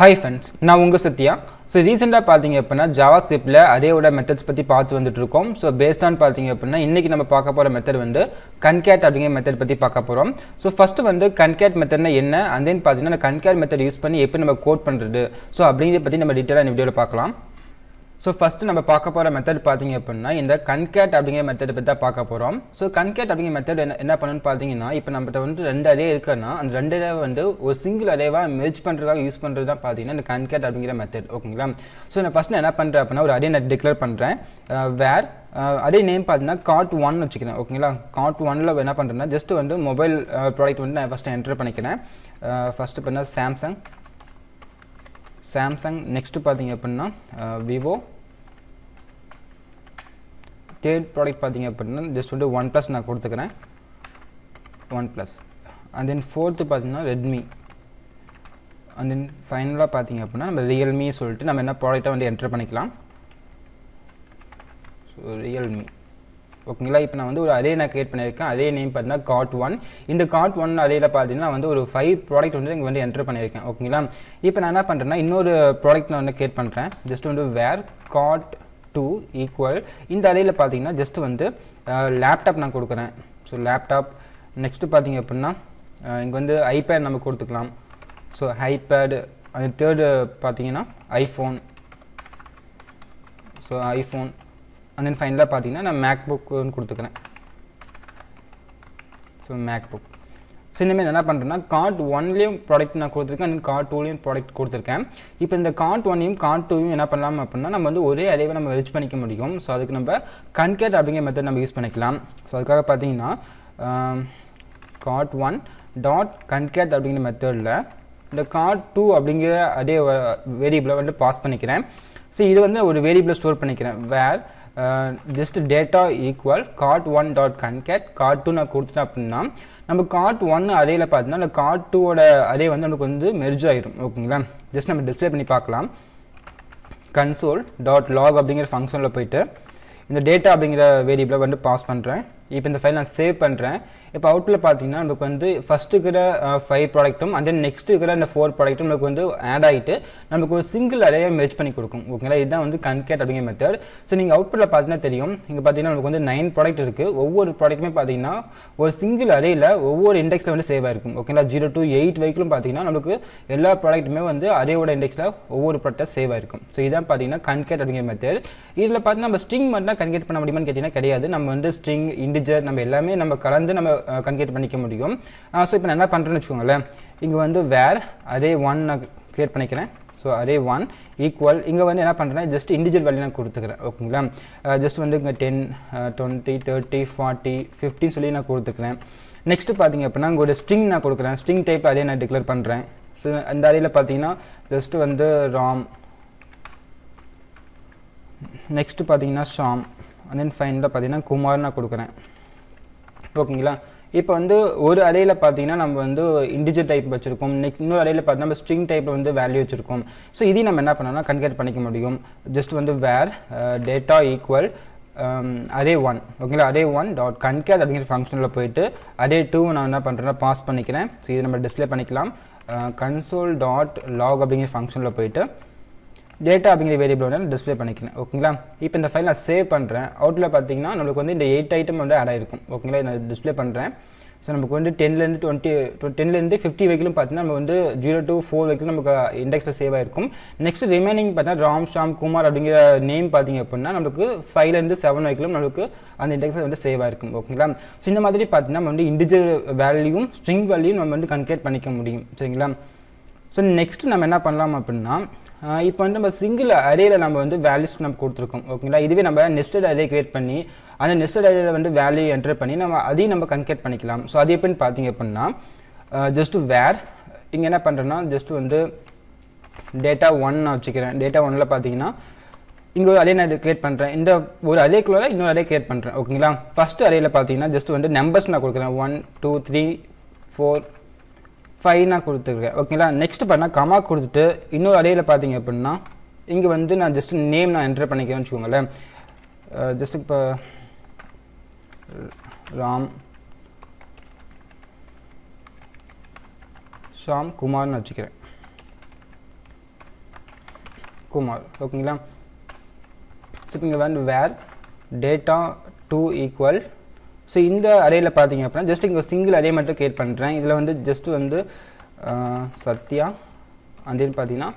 Hi friends, நான் உங்க Sathya. So recently பாத்தீங்க அப்படினா JavaScriptல அரேயோட மெத்தட்ஸ் பத்தி பார்த்து வந்துட்டு இருக்கோம். So based on பாத்தீங்க அப்படினா இன்னைக்கு நம்ம பார்க்க போற மெத்தட் வந்து Concat அப்படிங்கிற மெத்தட் பத்தி பார்க்க போறோம். So first வந்து Concat மெத்தட்னா என்ன and then பாத்தீங்கன்னா அந்த Concat மெத்தட் யூஸ் பண்ணி எப்படி நம்ம கோட் பண்றது. So அப்படிங்கறத பத்தி நம்ம டீடைலா இந்த வீடியோல பார்க்கலாம். So first நம்ம பார்க்க போற மெத்தட் பாத்தீங்க அப்படினா இந்த Concat அப்படிங்கிற மெத்தட் பத்தி தான் பார்க்க போறோம். So Concat அப்படிங்கிற மெத்தட் என்ன பண்ணுன்னு பாத்தீங்கன்னா இப்போ நம்மட்ட வந்து ரெண்டு அரே இருக்குன்னா அந்த ரெண்டு அரே வந்து ஒரு சிங்கிள் அரேவா மெர்ஜ் பண்றதுக்காக யூஸ் பண்றது தான் பாத்தீங்கன்னா இந்த Concat அப்படிங்கிற மெத்தட் ஓகேங்களா. So நான் ஃபர்ஸ்ட் என்ன பண்றேன் அப்படினா ஒரு அரே நான் டிக்ளேர் பண்றேன் where அரே நேம் பாத்தீங்கன்னா cart1 வச்சுக்கிறேன் ஓகேங்களா. cart1ல என்ன பண்றேன்னா ஜஸ்ட் வந்து மொபைல் ப்ராடக்ட் வந்து நான் ஃபர்ஸ்ட் என்டர் பண்ணிக்கிறேன். ஃபர்ஸ்ட் பண்ணா Samsung next பாத்தீங்க அப்படினா Vivo third product பாத்தீங்க அப்படினா just வந்து OnePlus நான் கொடுத்துக்கிறேன் OnePlus and then fourth பாத்தீங்கன்னா Redmi and then ஃபைனலா பாத்தீங்க அப்படினா நம்ம Realme சொல்லிட்டு நம்ம என்ன ப்ராடக்ட்டை வந்து என்டர் பண்ணிக்கலாம். So Realme ஓகேங்களா. இப்போ நான் வந்து ஒரு அரே நான் கிரியேட் பண்ணியிருக்கேன். அரே நேம் பார்த்தீங்கன்னா cart1. இந்த cart1 அரேல பார்த்தீங்கன்னா வந்து ஒரு 5 ப்ராடக்ட் வந்து இங்கே வந்து என்டர் பண்ணியிருக்கேன் ஓகேங்களா. இப்போ நான் என்ன பண்ணுறேன்னா இன்னொரு ப்ராடக்ட் நான் வந்து கிரியேட் பண்ணுறேன். ஜஸ்ட் வந்து where cart2 ஈக்குவல் இந்த அரேல பார்த்தீங்கன்னா ஜஸ்ட் வந்து லேப்டாப் நான் கொடுக்குறேன். ஸோ லேப்டாப் நெக்ஸ்ட் பார்த்தீங்க அப்படின்னா இங்கே வந்து ஐபேட் நம்ம கொடுத்துக்கலாம். ஸோ ஐபேட் அது தேர்டு பார்த்தீங்கன்னா iPhone. So iPhone and then finally பாத்தீங்கன்னா நான் MacBook கொடுத்துக்கிறேன். ஸோ MacBook ஸோ இனிமேல் என்ன பண்ணுறேன்னா cart1லையும் ப்ராடக்ட் நான் கொடுத்துருக்கேன் and cart2லையும் ப்ராடக்ட் கொடுத்துருக்கேன். இப்போ இந்த cart1ஐயும் cart2ஐயும் என்ன பண்ணலாம் அப்படின்னா நம்ம வந்து ஒரே அரேவை நம்ம மெர்ஜ் பண்ணிக்க முடியும். ஸோ அதுக்கு நம்ம Concat அப்படிங்கிற மெத்தட் நம்ம யூஸ் பண்ணிக்கலாம். ஸோ அதுக்காக பார்த்தீங்கன்னா cart1 டாட் Concat அப்படிங்கிற மெத்தடில் இந்த cart2 அப்படிங்கிற அதே வேரியபிளை வந்து பாஸ் பண்ணிக்கிறேன். ஸோ இது வந்து ஒரு வேரியபிளை ஸ்டோர் பண்ணிக்கிறேன் where just data equal cart1 dot concat cart2 நான் கொடுத்துட்டேன் அப்படின்னா நம்ம cart1 அரேல பார்த்தீங்கன்னா அந்த cart2 ஓட அரே வந்து நமக்கு வந்து மெர்ஜ் ஆயிரும் ஓகேங்களா. ஜஸ்ட் நம்ம டிஸ்ப்ளே பண்ணி பார்க்கலாம். console.log அப்படிங்கிற ஃபங்க்ஷன்ல போயிட்டு இந்த டேட்டா அப்படிங்கிற வேரியபிளை வந்து பாஸ் பண்ணுறேன். இப்போ இந்த ஃபைல் நான் சேவ் பண்ணுறேன். இப்போ அவுட்ல பார்த்தீங்கன்னா நமக்கு வந்து ஃபர்ஸ்ட் இருக்கிற 5 ப்ராடக்ட்டும் and then நெக்ஸ்ட் இருக்கிற அந்த 4 ப்ராடக்ட்டும் நமக்கு வந்து ஆட் ஆகிட்டு நமக்கு ஒரு சிங்கிள் அரேயை மெர்ஜ் பண்ணி கொடுக்கும் ஓகேங்களா. இதுதான் வந்து Concat அப்படிங்கிற மெத்தட். ஸோ நீங்கள் அவுட்புட்டில் பார்த்தீங்கன்னா தெரியும் இங்கே பார்த்தீங்கன்னா நமக்கு வந்து 9 ப்ராடக்ட் இருக்குது. ஒவ்வொரு ப்ராடக்ட்டுமே பார்த்தீங்கன்னா ஒரு சிங்கிள் அரேயில் ஒவ்வொரு இண்டெக்ஸில் வந்து சேவ் ஆயிருக்கும் ஓகேங்களா. 0 to 8 வரைக்கும் பார்த்தீங்கன்னா நமக்கு எல்லா ப்ராடக்ட்டுமே வந்து அரேயோட இண்டெக்ஸில் ஒவ்வொரு ப்ராடக்டாக சேவ் ஆயிருக்கும். ஸோ இதான் பார்த்தீங்கன்னா Concat அப்படிங்கிற மெத்தட். இதில் பார்த்தீங்கன்னா நம்ம ஸ்ட்ரிங் மட்டும் தான் Concat பண்ண முடியுமான்னு கேட்டிங்கன்னா கிடையாது. நம்ம வந்து ஸ்ட்ரிங் இன்டிஜர் நம்ம எல்லாமே நம்ம கலந்து நம்ம Concat பண்ணிக்க முடியும். ஸோ இப்போ நான் என்ன பண்ணுறேன்னு வச்சுக்கோங்களேன். இங்கே வந்து where array1 நான் கிரியேட் பண்ணிக்கிறேன். ஸோ array1 ஈக்குவல் இங்கே வந்து என்ன பண்ணுறேன்னா ஜஸ்ட் இண்டிஜுவல் வேல்யூ நான் கொடுத்துக்கிறேன் ஓகேங்களா. ஜஸ்ட் வந்து இங்கே 10 20 30 40 15 சொல்லி நான் கொடுத்துக்கிறேன். நெக்ஸ்ட் பார்த்தீங்க அப்படின்னா இங்கே ஒரு ஸ்ட்ரிங் நான் கொடுக்குறேன். ஸ்ட்ரிங் டைப் அரே நான் டிக்ளேர் பண்ணுறேன். ஸோ அந்த அரேயில் பார்த்தீங்கன்னா ஜஸ்ட் வந்து ராம் நெக்ஸ்ட் பார்த்தீங்கன்னா ஷாம் and then ஃபைனலாக பார்த்தீங்கன்னா குமார் நான் கொடுக்குறேன் ஓகேங்களா. இப்போ வந்து ஒரு அரேல பார்த்தீங்கன்னா நம்ம வந்து இன்டிஜர் டைப் வச்சிருக்கோம். நெக்ஸ்ட் இன்னொரு அரேல பார்த்தீங்கன்னா நம்ம ஸ்ட்ரிங் டைப்ல வந்து வேல்யூ வச்சிருக்கோம். ஸோ இதையும் நம்ம என்ன பண்ணோம்னா Concat பண்ணிக்க முடியும். ஜஸ்ட் வந்து where data equal array1 ஓகேங்களா. array1 டாட் Concat அப்படிங்கிற ஃபங்க்ஷனில் போயிட்டு array2 நான் என்ன பண்ணுறேன்னா பாஸ் பண்ணிக்கிறேன். ஸோ இதை நம்ம டிஸ்ப்ளே பண்ணிக்கலாம். console.log அப்படிங்கிற ஃபங்க்ஷனில் போயிட்டு டேட்டா அப்படிங்கிற வேரியபிள் வந்து டிஸ்ப்ளே பண்ணிக்கிறேன் ஓகேங்களா. இப்போ இந்த ஃபைல் நான் சேவ் பண்ணுறேன். அவுட்டில் பார்த்தீங்கன்னா நம்மளுக்கு வந்து இந்த 8 ஐட்டம் வந்து ஆட் ஆயிருக்கும் ஓகேங்களா. நான் டிஸ்ப்ளே பண்ணுறேன். ஸோ நமக்கு வந்து 10லேருந்து 50 வரைக்கும் பார்த்தீங்கன்னா நம்ம வந்து 0 to 4 வரைக்கும் நமக்கு இண்டெக்ஸில் சேவ் ஆயிருக்கும். நெக்ஸ்ட் ரிமைனிங் பார்த்தீங்கன்னா ராம் ஷாம் குமார் அப்படிங்கிற நேம் பார்த்தீங்க அப்படின்னா நமக்கு 5லேருந்து 7 வரைக்கும் நமக்கு அந்த இண்டெக்ஸில் வந்து சேவ் ஆயிருக்கும் ஓகேங்களா. ஸோ இந்த மாதிரி பார்த்தீங்கன்னா நம்ம வந்து இண்டிஜுவல் வேல்யூவும் ஸ்ட்ரிங் வேல்யூவும் நம்ம வந்து Concat பண்ணிக்க முடியும் சரிங்களா. ஸோ நெக்ஸ்ட் நம்ம என்ன பண்ணலாம் அப்படின்னா இப்போ வந்து நம்ம சிங்கிள் அரேல நம்ம வந்து வேல்யூஸ் நம்ம கொடுத்துருக்கோம் ஓகேங்களா. இதுவே நம்ம நெஸ்டட் அரே கிரியேட் பண்ணி அந்த நெஸ்டட் அரேல வந்து வேல்யூ என்டர் பண்ணி நம்ம அதையும் நம்ம Concat பண்ணிக்கலாம். ஸோ அது எப்படின்னு பார்த்தீங்க அப்படின்னா ஜஸ்ட் where இங்கே என்ன பண்ணுறேன்னா ஜஸ்ட் வந்து data1 நான் வச்சுக்கிறேன். data1ல பார்த்தீங்கன்னா இங்கே ஒரு அரே நான் கிரியேட் பண்ணுறேன். இந்த ஒரு அரேக்குள்ள இன்னொரு அரே கிரியேட் பண்ணுறேன் ஓகேங்களா. ஃபர்ஸ்ட் அரேல பார்த்தீங்கன்னா ஜஸ்ட் வந்து நம்பர்ஸ் நான் கொடுக்குறேன் 1 2 3 4 5 நான் கொடுத்துருக்கேன் ஓகேங்களா. நெக்ஸ்ட் பண்ணால் கமா கொடுத்துட்டு இன்னொரு அரேல பார்த்தீங்க அப்படின்னா இங்கே வந்து நான் ஜஸ்ட் நேம் நான் என்டர் பண்ணிக்கிறேன்னு வச்சுக்கோங்களேன். ஜஸ்ட் இப்போ ராம் ஷாம் குமார்னு வச்சுக்கிறேன். குமார். ஓகேங்களா? ஸோ இங்கே வந்து வேர் டேட்டா 2 ஈக்குவல், ஸோ இந்த அரேயில் பார்த்தீங்க அப்படின்னா ஜஸ்ட் இங்கே சிங்கிள் அரே மட்டும் கிரியேட் பண்ணுறேன். இதில் வந்து ஜஸ்ட் வந்து சத்யா அந்தேன்னு பார்த்தீங்கன்னா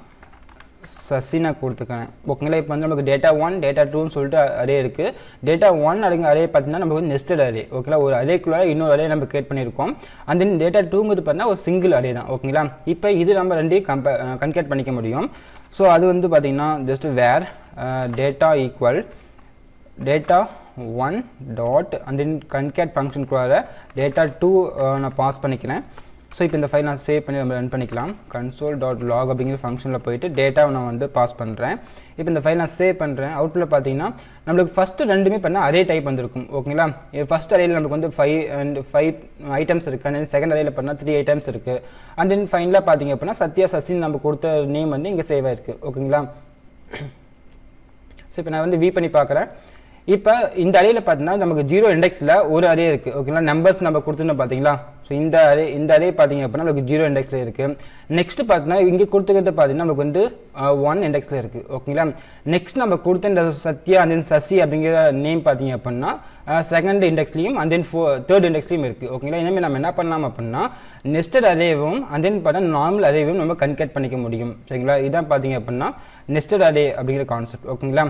சசி நான் கொடுத்துக்கிறேன். ஓகேங்களா? இப்போ வந்து நமக்கு டேட்டா 1 டேட்டா 2ன்னு சொல்லிட்டு அரே இருக்குது. டேட்டா 1 அப்படிங்கிற அரே பார்த்தீங்கன்னா நமக்கு வந்து நெஸ்டட் அரே. ஓகேங்களா? ஒரு அரேக்குள்ளே இன்னொரு அரே நம்ம கிரியேட் பண்ணியிருக்கோம். அந்த டேட்டா 2ங்கிறது பார்த்தீங்கன்னா ஒரு சிங்கிள் அரே தான். ஓகேங்களா? இப்போ இது நம்ம ரெண்டையும் கன்கேட் பண்ணிக்க முடியும். ஸோ அது வந்து பார்த்தீங்கன்னா just where data equal data 1 dot and then concat ஃபங்க்ஷனுக்குள்ளார டேட்டா 2 நான் பாஸ் பண்ணிக்கிறேன். ஸோ இப்போ இந்த ஃபைல் நான் சேவ் பண்ணி நம்ம ரன் பண்ணிக்கலாம். console.log அப்படிங்கிற ஃபங்க்ஷனில் போயிட்டு டேட்டாவை நான் வந்து பாஸ் பண்ணுறேன். இப்போ இந்த ஃபைல் நான் சேவ் பண்ணுறேன். அவுட்டில் பார்த்தீங்கன்னா நம்மளுக்கு ஃபஸ்ட்டு ரெண்டுமே பண்ணால் அரே டைப் வந்திருக்கும். ஓகேங்களா? ஃபஸ்ட் அரேயில் நமக்கு வந்து 5 ஐட்டம்ஸ் இருக்குது. அண்ட் தென் செகண்ட் அரேயில் பண்ணால் 3 ஐட்டம்ஸ் இருக்குது. அண்ட் தென் ஃபைனலாக பார்த்தீங்க அப்படின்னா சத்யா சசின்னு நம்ம கொடுத்த நேம் வந்து இங்கே சேவ் ஆயிருக்கு. ஓகேங்களா? ஸோ இப்போ நான் வந்து வியூ பண்ணி பார்க்குறேன். இப்போ இந்த அரேயில் பார்த்தீங்கன்னா நமக்கு 0 இண்டெக்ஸில் ஒரு அரே இருக்குது. ஓகேங்களா? நம்பர்ஸ் நம்ம கொடுத்துருந்தோம் பார்த்தீங்களா? ஸோ இந்த அரே பார்த்தீங்க அப்படின்னா நமக்கு 0 இண்டெக்ஸில் இருக்குது. நெக்ஸ்ட் பார்த்தீங்கன்னா இங்கே கொடுத்துக்கிட்டு பார்த்தீங்கன்னா நமக்கு வந்து 1 இண்டெக்ஸில் இருக்குது. ஓகேங்களா? நெக்ஸ்ட் நம்ம கொடுத்த இந்த சத்யா அண்ட் தென் சசி அப்படிங்கிற நேம் பார்த்தீங்க அப்படின்னா செகண்ட் இண்டெக்ஸ்லையும் அண்ட் தென் தேர்ட் இண்டெக்ஸ்லையும் இருக்குது. ஓகேங்களா? இனிமேல் நம்ம என்ன பண்ணலாம் அப்படின்னா நெஸ்டட் அரேவும் அண்ட் தென் பார்த்தா நார்மல் அரேவும் நம்ம கன்கேட் பண்ணிக்க முடியும். சரிங்களா? இதான் பார்த்தீங்க அப்படின்னா நெஸ்டட் அரே அப்படிங்கிற கான்செப்ட். ஓகேங்களா?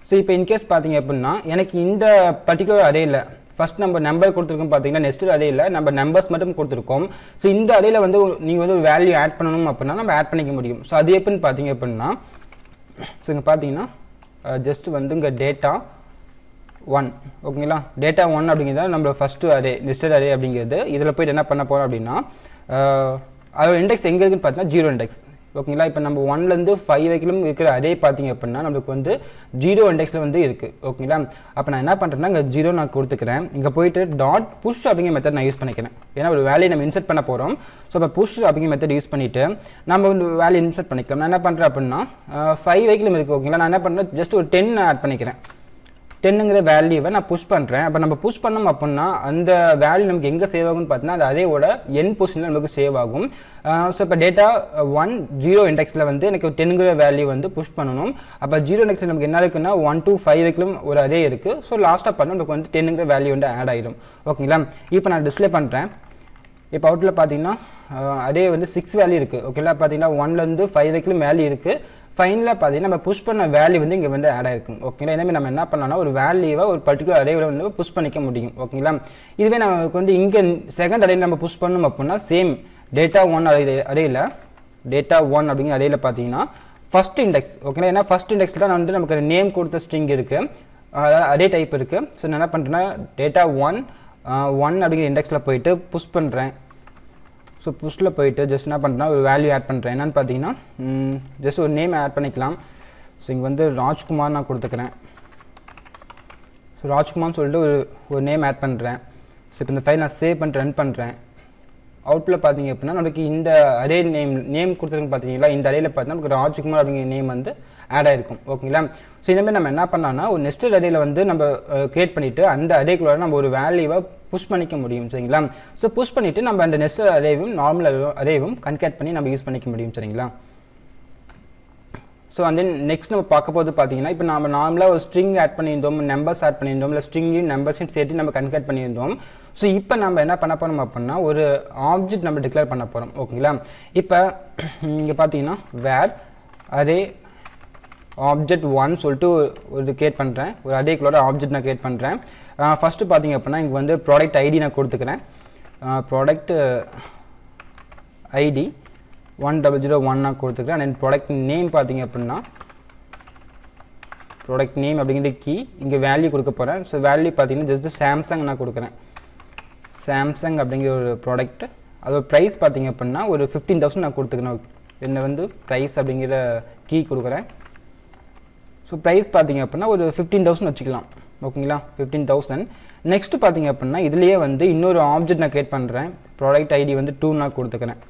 ஸோ இப்போ இன்கேஸ் பார்த்தீங்க அப்படின்னா எனக்கு இந்த பர்டிகுலர் அரேயில் ஃபஸ்ட் நம்ம நம்பர் கொடுத்துருக்கோம் பார்த்தீங்கன்னா நெக்ஸ்ட் அரேயில் நம்ம நம்பர்ஸ் மட்டும் கொடுத்துருக்கோம். ஸோ இந்த அரேயில் வந்து நீங்கள் வந்து ஒரு வேல்யூ ஆட் பண்ணணும் அப்படின்னா நம்ம ஆட் பண்ணிக்க முடியும். ஸோ அது எப்படின்னு பார்த்தீங்க அப்படின்னா ஸோ இங்கே பார்த்தீங்கன்னா ஜஸ்ட் வந்து இங்கே டேட்டா 1. ஓகேங்களா? டேட்டா 1 அப்படிங்கிறது நம்ம ஃபஸ்ட்டு அரே நெஸ்டட் அரே அப்படிங்கிறது. இதில் போய்ட்டு என்ன பண்ண போகிறோம் அப்படின்னா அதோட இண்டெக்ஸ் எங்கே இருக்குன்னு பார்த்தீங்கன்னா 0 இண்டெக்ஸ். ஓகேங்களா? இப்போ நம்ம 1லேருந்து 5 வரைக்கும் இருக்கிற அதே பார்த்தீங்க அப்படின்னா நம்மளுக்கு வந்து 0 இண்டெக்ஸில் வந்து இருக்குது. ஓகேங்களா? அப்போ நான் என்ன பண்ணுறேன்னா இங்கே 0 நான் கொடுத்துக்கிறேன். இங்கே போயிட்டு டாட் புஷ் அப்படிங்கிற மெத்தட் நான் யூஸ் பண்ணிக்கிறேன். ஏன்னா ஒரு வேல்யூ நம்ம இன்சர்ட் பண்ண போகிறோம். ஸோ இப்போ புஷ் அப்படிங்கிற மெத்தட் யூஸ் பண்ணிவிட்டு நம்ம வந்து வேல்யூ இன்சர்ட் பண்ணிக்கலாம். நான் என்ன பண்ணுறேன் அப்படின்னா 5 வரைக்கும் இருக்குது. ஓகேங்களா? நான் என்ன பண்ணுறேன் ஜஸ்ட் ஒரு 10 ஆட் பண்ணிக்கிறேன். 10ங்கிற வேல்யூவை நான் புஷ் பண்ணுறேன். அப்போ நம்ம புஷ் பண்ணோம் அப்படின்னா அந்த வேல்யூ நமக்கு எங்கே சேவ் ஆகும்னு பார்த்தீங்கன்னா அது அதேவோட என் பொசிஷனில் நமக்கு சேவ் ஆகும். ஸோ இப்போ டேட்டா 1 0 இண்டெக்ஸில் வந்து எனக்கு 10ங்கிற வேல்யூ வந்து புஷ் பண்ணணும். அப்போ 0 இண்டெக்ஸில் நமக்கு என்ன இருக்குன்னா 1 to 5 வரைக்கும் ஒரு அதே இருக்குது. ஸோ லாஸ்ட்டாக பண்ணால் நமக்கு வந்து 10ங்கிற வேல்யூ வந்து ஆட் ஆகிடும். ஓகேங்களா? இப்போ நான் டிஸ்பிளே பண்ணுறேன். இப்போ அவுட்டில் பார்த்தீங்கன்னா அதே வந்து 6 வேல்யூ இருக்குது. ஓகேங்களா? பார்த்தீங்கன்னா 1லேருந்து 5 வரைக்கும் வேல்யூ இருக்குது. ஃபைனலாக பார்த்தீங்கன்னா நம்ம புஷ் பண்ண வேல்யூ வந்து இங்கே வந்து ஆட் ஆயிருக்கும். ஓகேங்களா? இனிமேல் நம்ம என்ன பண்ணலாம்னா ஒரு வேல்யூவை ஒரு பர்டிகுலர் அரேவில் வந்து புஷ் பண்ணிக்க முடியும். ஓகேங்களா? இதுவே நமக்கு வந்து இங்கே செகண்ட் அரேயில் நம்ம புஷ் பண்ணணும் அப்படின்னா சேம் டேட்டா 1 அரேயில் டேட்டா 1 அப்படிங்கிற அரேயில் பார்த்தீங்கன்னா ஃபர்ஸ்ட் இண்டெக்ஸ். ஓகேங்களா? ஏன்னா ஃபர்ஸ்ட் இண்டெக்ஸில் தான் வந்து நமக்கு நேம் கொடுத்த ஸ்ட்ரிங் இருக்குது, அதாவது அரே டைப் இருக்குது. ஸோ நான் என்ன பண்ணுறேன்னா டேட்டா 1 அப்படிங்கிற இண்டெக்ஸில் போயிட்டு புஷ் பண்ணுறேன். ஸோ புஷ்ல போயிட்டு ஜஸ்ட் என்ன பண்ணுறேன்னா ஒரு வேல்யூ ஆட் பண்ணுறேன். என்னென்னு பார்த்தீங்கன்னா ஜஸ்ட் ஒரு நேம் ஆட் பண்ணிக்கலாம். ஸோ இங்கே வந்து ராஜ்குமார் நான் கொடுத்துக்கிறேன். ஸோ ராஜ்குமார்னு சொல்லிட்டு ஒரு நேம் ஆட் பண்ணுறேன். ஸோ இப்போ இந்த ஃபைல் நான் சேவ் பண்ணிட்டு ரன் பண்ணுறேன். அவுட்டில் பார்த்தீங்க அப்படின்னா நமக்கு இந்த அரே நேம் கொடுத்துருக்கு பார்த்தீங்களா? இந்த அரேயில் பார்த்தீங்கன்னா நமக்கு ராஜ்குமார் அப்படிங்கிற நேம் வந்து ஆட் ஆயிருக்கும். ஓகேங்களா? ஸோ இனிமேல் நம்ம என்ன பண்ணலாம்னா ஒரு நெக்ஸ்ட் அரேயில் வந்து நம்ம கிரியேட் பண்ணிவிட்டு அந்த அரேக்குள்ள நம்ம ஒரு வேல்யூவை புஷ் பண்ணிக்க முடியும். சரிங்களா? ஸோ புஷ் பண்ணிவிட்டு நம்ம அந்த நெக்ஸ்ட் அரேவும் நார்மல் அரேவும் கன்கேட் பண்ணி நம்ம யூஸ் பண்ணிக்க முடியும். சரிங்களா? ஸோ அண்ட் தென் நெக்ஸ்ட் நம்ம பார்க்க போது பார்த்தீங்கன்னா இப்போ நம்ம நார்மலாக ஒரு ஸ்ட்ரிங் ஆட் பண்ணியிருந்தோம், நம்பர்ஸ் ஆட் பண்ணியிருந்தோம், இல்லை ஸ்ட்ரிங்கையும் நம்பர்ஸையும் சேர்த்து நம்ம கன்கேட் பண்ணியிருந்தோம். ஸோ இப்போ நம்ம என்ன பண்ண போகிறோம் அப்படின்னா ஒரு ஆப்ஜெக்ட் நம்ம டிக்ளேர் பண்ண போகிறோம். ஓகேங்களா? இப்போ இங்கே பார்த்தீங்கன்னா வேர் அரே ஆப்ஜெக்ட் 1 சொல்லிட்டு ஒரு கிரியேட் பண்ணுறேன். ஒரு அரேக்குள்ளோட ஆப்ஜெக்ட் நான் கிரியேட் பண்ணுறேன். ஃபஸ்ட்டு பார்த்தீங்க அப்படின்னா இங்கே வந்து ப்ராடக்ட் ஐடி நான் கொடுத்துக்கிறேன். ப்ராடக்ட் ஐடி 1001 நான் கொடுத்துக்கிறேன். அண்ட் ப்ராடக்ட் நேம் பார்த்தீங்க அப்படின்னா ப்ராடக்ட் நேம் அப்படிங்கிற கீ இங்கே வேல்யூ கொடுக்க போகிறேன். ஸோ வேல்யூ பார்த்தீங்கன்னா ஜஸ்ட் சாம்சங் நான் கொடுக்குறேன். சாம்சங் அப்படிங்கிற ஒரு ப்ராடக்ட். அதோட ப்ரைஸ் பார்த்தீங்க அப்படின்னா ஒரு 15,000 நான் கொடுத்துக்கிறேன். என்ன வந்து ப்ரைஸ் அப்படிங்கிற கீ கொடுக்குறேன். ஸோ ப்ரைஸ் பார்த்தீங்க அப்படின்னா ஒரு 15,000 வச்சுக்கலாம். ஓகேங்களா? 15,000. நெக்ஸ்ட் பார்த்தீங்க அப்படின்னா இதுலேயே வந்து இன்னொரு ஆப்ஜெக்ட் நான் கிரியேட் பண்ணுறேன். ப்ராடக்ட் ஐடி வந்து 2 நான் கொடுத்துக்கிறேன்.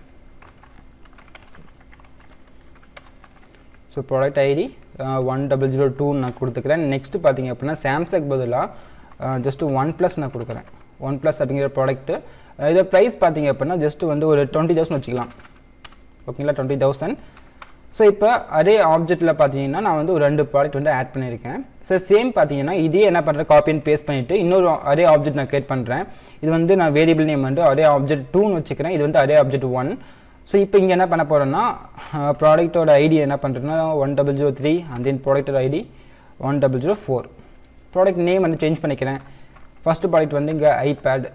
ஸோ ப்ராடக்ட் ஐடி 1002 நான் கொடுத்துக்கிறேன். நெக்ஸ்ட் பார்த்தீங்க அப்படின்னா சாம்சங் பதிலாக ஜஸ்ட் 1+ நான் கொடுக்குறேன். 1+ அப்படிங்கிற ப்ராடக்ட்டு. இதோட ப்ரைஸ் பார்த்தீங்க அப்படின்னா ஜஸ்ட் வந்து ஒரு 20,000 வச்சுக்கலாம். ஓகேங்களா? 20,000. ஸோ இப்போ அரே ஆப்ஜெக்ட்டில் பார்த்தீங்கன்னா நான் வந்து ஒரு 2 ப்ராடக்ட் வந்து ஆட் பண்ணியிருக்கேன். ஸோ சேம் பார்த்தீங்கன்னா இதே என்ன பண்ணுறேன், காப்பி அண்ட் பேஸ்ட் பண்ணிவிட்டு இன்னொரு அரே ஆப்ஜெக்ட் நான் கிரியேட் பண்ணுறேன். இது வந்து நான் வேரியபிள் நேம் வந்து அரே ஆப்ஜெக்ட் 2ன்னு வச்சுக்கிறேன். இது வந்து அரே ஆப்ஜெக்ட் 1. ஸோ இப்போ இங்கே என்ன பண்ண போகிறேன்னா ப்ராடக்ட்டோட ஐடி என்ன பண்ணுறேன்னா 1003 அண்ட் தென் ப்ராடக்ட்டோட ஐடி 1004. ப்ராடக்ட் நேம் வந்து சேஞ்ச் பண்ணிக்கிறேன். ஃபஸ்ட்டு ப்ராடக்ட் வந்து இங்கே ஐபேட்,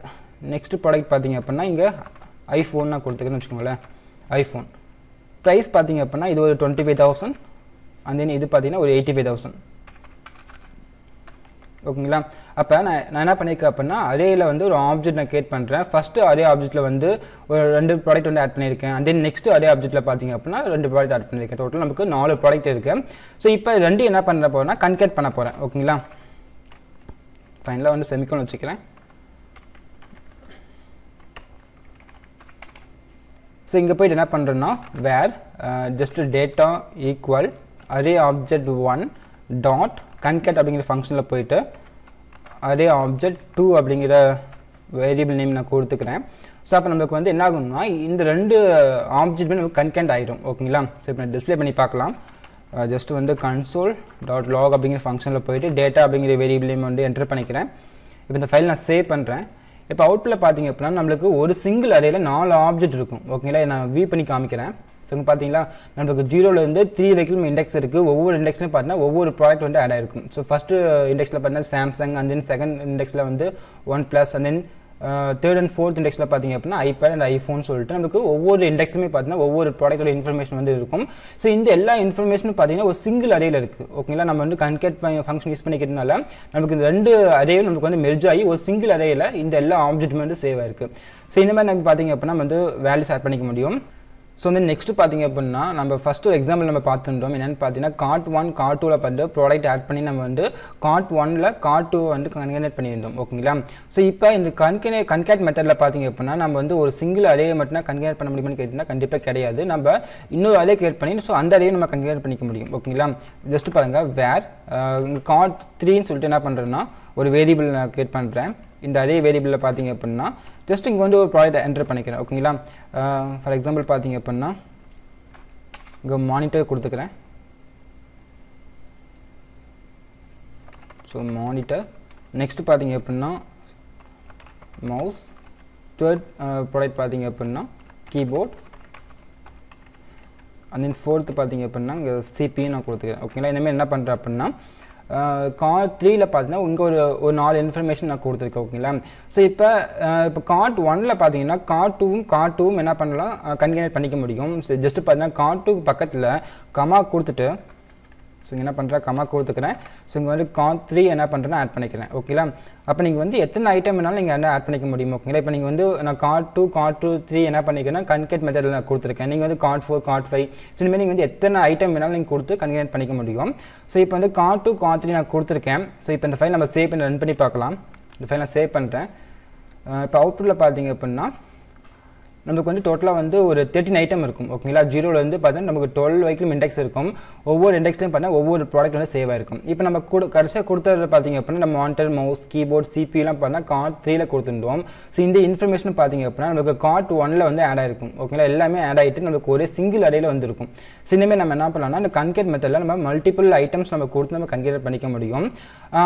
நெக்ஸ்ட் ப்ராடக்ட் பார்த்தீங்க அப்படின்னா இங்கே ஐஃபோன் நான் கொடுத்துக்கிறேன்னு வச்சுக்கோங்களேன். ஐஃபோன் ப்ரைஸ் பார்த்தீங்க அப்படின்னா இது ஒரு 25,000 அண்ட் தென் இது பார்த்தீங்கன்னா ஒரு 85,000. ஓகேங்களா? அப்போ நான் என்ன பண்ணியிருக்கேன் அப்படின்னா அரேயில் வந்து ஒரு ஆப்ஜெக்ட் நான் கிரியேட் பண்ணுறேன். ஃபஸ்ட்டு அரே ஆப்ஜெக்ட்டில் வந்து ஒரு 2 ப்ராடக்ட் வந்து ஆட் பண்ணியிருக்கேன். அண்ட் தென் நெக்ஸ்ட் அரே ஆப்ஜெக்ட்டில் பார்த்தீங்க அப்படின்னா 2 ப்ராடக்ட் ஆட் பண்ணியிருக்கேன். டோட்டல் நமக்கு 4 ப்ராடக்ட் இருக்குது. ஸோ இப்போ 2 என்ன பண்ண போகிறேன்னா கன்கேட் பண்ண போகிறேன். ஓகேங்களா? ஃபைனலாக வந்து செமிகோலன் வச்சுக்கிறேன். ஸோ இங்கே போய்ட்டு என்ன பண்ணுறேன்னா where just data equal array object 1 dot concat அப்படிங்கிற ஃபங்க்ஷனில் போயிட்டு அரே ஆப்ஜெக்ட் 2 அப்படிங்கிற வேரியபிள் நேம் நான் கொடுத்துக்கிறேன். ஸோ அப்போ நமக்கு வந்து என்ன ஆகும்னா இந்த 2 ஆப்ஜெக்ட்டுமே நமக்கு கன்கேட் ஆகிடும். ஓகேங்களா? ஸோ இப்போ நான் டிஸ்பிளே பண்ணி பார்க்கலாம். ஜஸ்ட் வந்து கன்சோல் டாட் லாக் அப்படிங்கிற ஃபங்க்ஷனில் போயிட்டு டேட்டா அப்படிங்கிற வேரியபிள் நேம் வந்து என்டர் பண்ணிக்கிறேன். இப்போ இந்த ஃபைல் நான் சேவ் பண்ணுறேன். இப்போ அவுட்புட்டில் பார்த்தீங்க அப்படின்னா நம்மளுக்கு ஒரு சிங்கிள் அரேயில் 4 ஆப்ஜெக்ட் இருக்கும். ஓகேங்களா? நான் வியூ பண்ணி காமிக்கிறேன். ஸோ இங்கே பார்த்தீங்களா நம்மளுக்கு 0லேருந்து 3 வரைக்கும் இண்டெக்ஸ் இருக்குது. ஒவ்வொரு இண்டெக்ஸ்லையும் பார்த்தீங்கன்னா ஒவ்வொரு ப்ராடக்ட் வந்து ஆட் ஆகிருக்கும். ஸோ ஃபஸ்ட்டு இண்டெக்ஸில் பார்த்தீங்கன்னா சாம்சங், அண்ட் தென் செகண்ட் இண்டெக்ஸில் வந்து OnePlus, அண்ட் தென் தேர்ட் அண்ட் ஃபோர்த் இண்டெக்ஸில் பார்த்தீங்க அப்படின்னா ஐபேட் அண்ட் ஐஃபோன் சொல்லிட்டு நமக்கு ஒவ்வொரு இண்டெக்ஸுமே பார்த்தீங்கன்னா ஒவ்வொரு ப்ராடக்டோட இன்ஃபர்மேஷன் வந்து இருக்கும். ஸோ இந்த எல்லா இன்ஃபர்மேஷனும் பார்த்தீங்கன்னா ஒரு சிங்கிள் அரேயில் இருக்குது. ஓகேங்களா? நம்ம வந்து கன்கேட் ஃபங்க்ஷன் யூஸ் பண்ணிக்கிறதுனால நமக்கு இந்த 2 அரேயும் நமக்கு வந்து மெர்ஜ் ஆகி ஒரு சிங்கிள் அரேயில் இந்த எல்லா ஆப்ஜெக்ட்டுமே வந்து சேவ் ஆயிருக்கு. ஸோ இந்த மாதிரி நம்ம பார்த்தீங்க அப்படின்னா நம்ம வந்து வேல்யூஸ் ஆட் பண்ணிக்க முடியும். ஸோ வந்து நெக்ஸ்ட் பார்த்தீங்க அப்படின்னா நம்ம ஃபஸ்ட் ஒரு எக்ஸாம்பிள் நம்ம பார்த்துட்டோம். என்னென்னு பார்த்தீங்கன்னா கார்ட் 1 கார்ட் 2ல் வந்து ப்ராடக்ட் ஆட் பண்ணி நம்ம வந்து கார்ட் 1ல் கார்ட் 2 வந்து கன்கேட் பண்ணியிருந்தோம். ஓகேங்களா? ஸோ இப்போ இந்த கன்கேட் மெத்தடில் பார்த்தீங்க அப்படின்னா நம்ம வந்து ஒரு சிங்கிள் அரே மட்டும் கன்கேட் பண்ண முடியும்னு கேட்டிங்கன்னா கண்டிப்பாக கிடையாது. நம்ம இன்னொரு அரே கிரியேட் பண்ணி ஸோ அந்த அரேயும் நம்ம கன்கேட் பண்ணிக்க முடியும். ஓகேங்களா? ஜஸ்ட் பாருங்கள் வேர் இங்கே கார்ட் 3ன்னு சொல்லிட்டு என்ன பண்ணுறேன்னா ஒரு வேரியபிள் நான் கிரியேட் பண்ணுறேன். இந்த அதே வேரியபிளில் பார்த்தீங்க அப்படின்னா ஜஸ்ட் இங்கே வந்து ஒரு ப்ராடக்ட் என்டர் பண்ணிக்கிறேன். ஓகேங்களா? ஃபார் எக்ஸாம்பிள் பார்த்தீங்க அப்படின்னா இங்கே மானிட்டர் கொடுத்துக்கிறேன். ஸோ மானிட்டர் நெக்ஸ்ட் பார்த்தீங்க அப்படின்னா மவுஸ், தேர்ட் ப்ராடக்ட் பார்த்தீங்க அப்படின்னா கீபோர்ட், அண்ட் தென் ஃபோர்த்து பார்த்தீங்க அப்படின்னா இங்கே CPU நான் கொடுத்துக்கிறேன். ஓகேங்களா? இனிமேல் என்ன பண்ணுறேன் அப்படின்னா கார்ட் 3ல் பார்த்தீங்கன்னா இங்கே ஒரு 4 இன்ஃபர்மேஷன் நான் கொடுத்துருக்கேன். ஓகேங்களா? ஸோ இப்போ கார்ட் 1ல் பார்த்தீங்கன்னா கார்ட் 2வும் என்ன பண்ணலாம் கன்கேட் பண்ணிக்க முடியும். ஸோ ஜஸ்ட் பார்த்தீங்கன்னா கார்ட் 2 பக்கத்தில் கமா கொடுத்துட்டு ஸோ இங்கே என்ன பண்ணுறேன் கமா கொடுத்துக்கிறேன். ஸோ இங்கே வந்து கார்ட் 3 என்ன பண்ணுறேன்னா ஆட் பண்ணிக்கிறேன். ஓகேங்களா? அப்போ நீங்கள் வந்து எத்தனை ஐட்டம் வேணாலும் நீங்கள் என்ன ஆட் பண்ணிக்க முடியும். ஓகேங்களா? இப்போ நீங்கள் வந்து நான் கார்ட் 2 3 என்ன பண்ணிக்கிறேன்னா கன்கேட் மெத்தடில் நான் கொடுத்துருக்கேன். நீங்கள் வந்து கார்ட் 4 கார்ட் 5 ஸோ இனிமேல் நீங்கள் வந்து எத்தனை ஐட்டம் வேணாலும் நீங்கள் கொடுத்து கன்கேட் பண்ணிக்க முடியும். ஸோ இப்போ வந்து கார்ட் 2 கார்ட் 3 நான் கொடுத்துருக்கேன். ஸோ இப்போ இந்த ஃபைல் நம்ம சேவ் பண்ணி ரன் பண்ணி பார்க்கலாம். இந்த ஃபைல் நான் சேவ் பண்ணுறேன். இப்போ அவுட்புட்டில் பார்த்தீங்க அப்படின்னா நமக்கு வந்து டோட்டலாக வந்து ஒரு 13 ஐட்டம் இருக்கும். ஓகேங்களா? 0லேருந்து பார்த்தீங்கன்னா நமக்கு 12 வரைக்கும் இண்டெக்ஸ் இருக்கும். ஒவ்வொரு இண்டெக்ஸ்லையும் பார்த்தீங்கன்னா ஒவ்வொரு ப்ராடக்ட் வந்து சேவ் ஆயிருக்கும். இப்போ நம்ம கடைசியாக கொடுத்தது பார்த்தீங்க அப்படின்னா நம்ம மானிட்டர், மவுஸ், கீபோர்ட், CPUலாம் பார்த்தீங்கன்னா கார்ட் 3ல் கொடுத்துருந்தோம். ஸோ இந்த இன்ஃபர்மேஷன் பார்த்தீங்க அப்படின்னா நமக்கு கார்ட் 1ல் வந்து ஆட் ஆயிருக்கும். ஓகேங்களா? எல்லாமே ஆட் ஆகிட்டு நமக்கு ஒரு சிங்கிள் அரேயில் வந்துருக்கும். ஸோ இனிமேல் நம்ம என்ன பண்ணலாம்னா இந்த கன்கேட் மெத்தடில் நம்ம மல்டிபிள் ஐட்டம்ஸ் நம்ம கொடுத்து நம்ம கன்கேட் பண்ணிக்க முடியும்.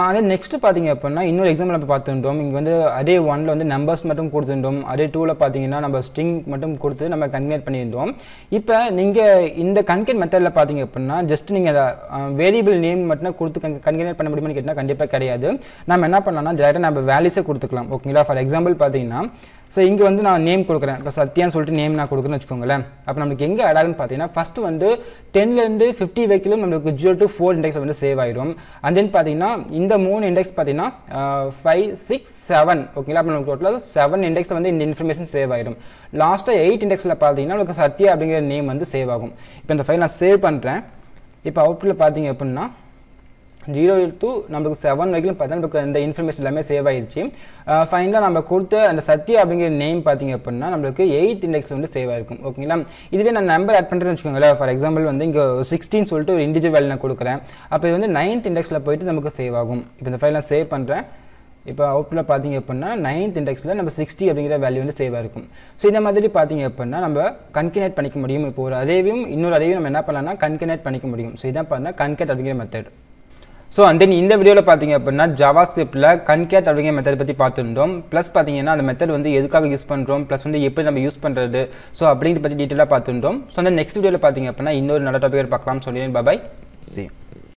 அதே நெக்ஸ்ட் பார்த்தீங்க அப்படின்னா இன்னொரு எக்ஸாம்பிள் நம்ம பார்த்துட்டோம். இங்கே வந்து அரே 1ல் வந்து நம்பர்ஸ் மட்டும் கொடுத்துருந்தோம். அரே 2ல் பார்த்தீங்கன்னா நம்ம ஸ்ட்ரிங் மட்டும் கொடுத்து நம்ம கன்கேட் பண்ணியிருந்தோம். இப்போ நீங்கள் இந்த கன்கேட் மெத்தடில் பார்த்தீங்க அப்படின்னா ஜஸ்ட் நீங்கள் வேரியபிள் நேம் மட்டும் கொடுத்து கன்கேட் பண்ண முடியுமான்னு கேட்டால் கண்டிப்பாக கிடையாது. நம்ம என்ன பண்ணலாம்னா டேரெக்டாக நம்ம வேல்யூஸை கொடுத்துக்கலாம். ஓகேங்களா? ஃபார் எக்ஸாம்பிள் பார்த்தீங்கன்னா ஸோ இங்கே வந்து நான் நேம் கொடுக்குறேன். இப்போ சத்யான்னு சொல்லிட்டு நேம் நான் கொடுக்குறேன்னு வச்சுக்கோங்களேன். அப்போ நமக்கு எங்கே ஆட் ஆகுன்னு பார்த்தீங்கன்னா ஃபஸ்ட்டு வந்து 10லேருந்து 50 வரைக்கும் நம்மளுக்கு 0 to 4 இண்டெக்ஸ் வந்து சேவ் ஆயிடும். அண்ட் தென் பார்த்தீங்கன்னா இந்த 3 இண்டெக்ஸ் பார்த்தீங்கன்னா 5 6 7 ஓகேங்களா? அப்போ நமக்கு டோட்டலாக 7 இண்டெக்ஸ் வந்து இந்த இன்ஃபர்மேஷன் சேவ் ஆயிடும். லாஸ்ட்டாக 8 இண்டெக்ஸில் பார்த்தீங்கன்னா நமக்கு சத்யா அப்படிங்கிற நேம் வந்து சேவ் ஆகும். இப்போ இந்த ஃபைல் நான் சேவ் பண்ணுறேன். இப்போ அவுட்புட்டில் பார்த்தீங்க அப்படின்னா 0 to நமக்கு 7 வரைக்கும் பார்த்தா நமக்கு இந்த இன்ஃபர்மேஷன் எல்லாமே சேவ் ஆயிடுச்சு. ஃபைனலாக நம்ம கொடுத்த அந்த சத்யா அப்படிங்கிற நேம் பார்த்தீங்க அப்படின்னா நம்மளுக்கு 8th இண்டெக்ஸ் வந்து சேவ் ஆயிருக்கும். ஓகேங்களா? இதுவே நான் நம்பர் ஆட் பண்ணுறேன்னு வச்சுக்கோங்களேன். ஃபார் எக்ஸாம்பிள் வந்து இங்கே 16 சொல்லிட்டு ஒரு இண்டிஜுவல் வேல்யூ நான் கொடுக்குறேன். அப்போ இது வந்து 9th இண்டெக்ஸில் போயிட்டு நமக்கு சேவ் ஆகும். இப்போ இந்த ஃபைல் நான் சேவ் பண்ணுறேன். இப்போ அவுட்ல பார்த்தீங்க அப்படின்னா 9th இண்டெக்ஸில் நம்ம 60 அப்படிங்கிற வேல்யூ வந்து சேவாக இருக்கும். ஸோ இந்த மாதிரி பார்த்தீங்க அப்படின்னா நம்ம கன்கேனேட் பண்ணிக்க முடியும். இப்போ ஒரு அரேவையும் இன்னொரு அரேவையும் நம்ம என்ன பண்ணலாம்னா கன்கேனேட் பண்ணிக்க முடியும். ஸோ இதான் பார்த்தீங்கன்னா கன்கேட் அப்படிங்கிற மெத்தட். ஸோ அண்ட் தென் இந்த வீடியோவில் பார்த்தீங்க அப்படின்னா ஜாவாஸ்கிரிப்டில் கன்கேட் அப்படிங்கிற மெத்தட் பற்றி பார்த்துருந்தோம். ப்ளஸ் பார்த்தீங்கன்னா அந்த மெத்தட் வந்து எதுக்காக யூஸ் பண்ணுறோம், ப்ளஸ் வந்து எப்படி நம்ம யூஸ் பண்ணுறது, ஸோ அப்படிங்கிறத பற்றி டீட்டெயிலாக பார்த்துருந்தோம். ஸோ அந்த நெக்ஸ்ட் வீடியோவில் பார்த்தீங்க அப்படின்னா இன்னொரு நல்ல டாபிக் பார்க்கலாம். சொல்லிடுறேன். பாய். See you.